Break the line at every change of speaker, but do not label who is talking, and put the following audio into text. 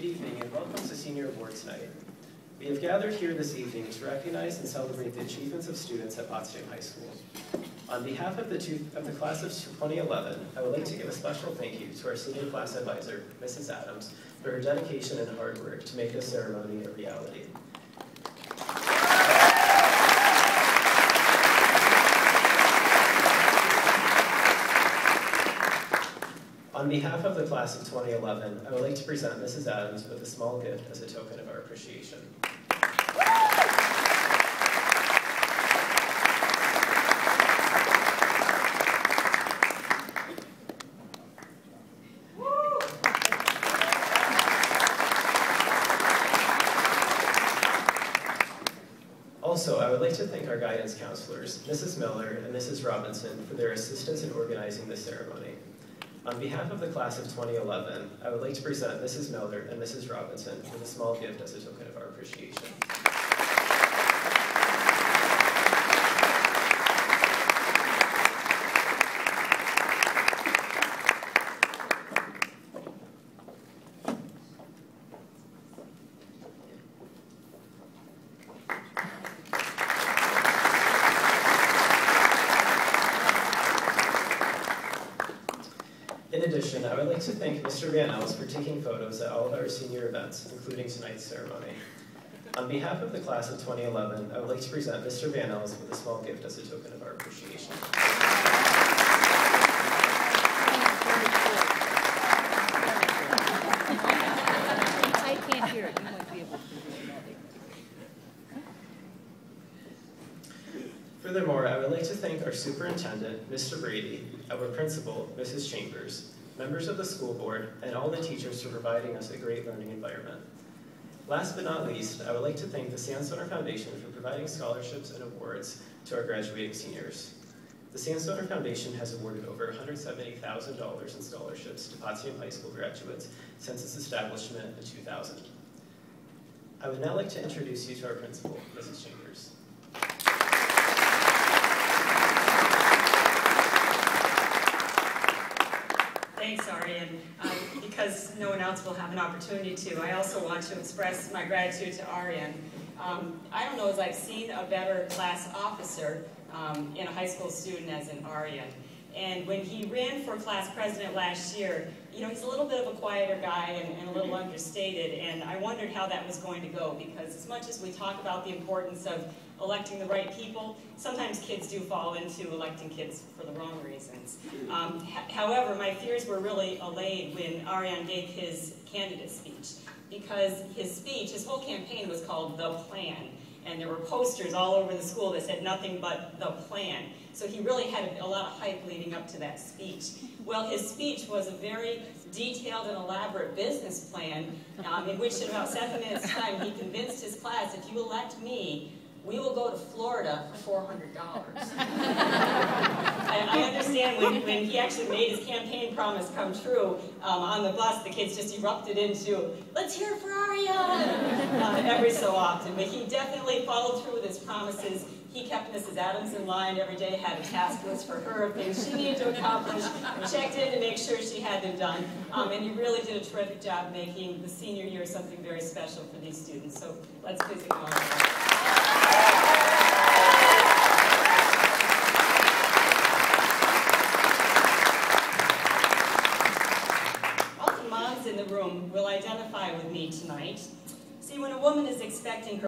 evening and welcome to Senior Awards Night. We have gathered here this evening to recognize and celebrate the achievements of students at Potsdam High School. On behalf of the class of 2011, I would like to give a special thank you to our senior class advisor, Mrs. Adams, for her dedication and hard work to make this ceremony a reality. On behalf of the class of 2011, I would like to present Mrs. Adams with a small gift as a token of our appreciation. Also, I would like to thank our guidance counselors, Mrs. Miller and Mrs. Robinson, for their assistance in organizing this ceremony. On behalf of the class of 2011, I would like to present Mrs. Miller and Mrs. Robinson with a small gift as a token of our appreciation. In addition, I would like to thank Mr. Van Els for taking photos at all of our senior events, including tonight's ceremony. On behalf of the class of 2011, I would like to present Mr. Van Els with a small gift as a token of our appreciation.
I can't hear it. You might be able to hear it.
Furthermore, I would like to thank our superintendent, Mr. Brady, our principal, Mrs. Chambers, members of the school board, and all the teachers for providing us a great learning environment. Last but not least, I would like to thank the Sandstoner Foundation for providing scholarships and awards to our graduating seniors. The Sandstoner Foundation has awarded over $170,000 in scholarships to Potsdam High School graduates since its establishment in 2000. I would now like to introduce you to our principal, Mrs. Chambers.
Thanks, Arian. Because no one else will have an opportunity to, I also want to express my gratitude to Arian. I don't know as I've seen a better class officer in a high school student as in Arian. And when he ran for class president last year, you know, he's a little bit of a quieter guy and a little understated, and I wondered how that was going to go, because as much as we talk about the importance of electing the right people, sometimes kids do fall into electing kids for the wrong reasons. However, my fears were really allayed when Arian gave his candidate speech, because his whole campaign was called The Plan, and there were posters all over the school that said nothing but the plan. So he really had a lot of hype leading up to that speech. Well, his speech was a very detailed and elaborate business plan in which in about 7 minutes' time he convinced his class, if you elect me, we will go to Florida for $400. I understand when he actually made his campaign promise come true, on the bus the kids just erupted into, let's hear it for Arian, every so often. But he definitely followed through with his promises. He kept Mrs. Adams in line every day, had a task list for her of things she needed to accomplish, checked in to make sure she had them done. And he really did a terrific job making the senior year something very special for these students. So let's please acknowledge that. All the moms in the room will identify with me tonight. See, when a woman is expecting her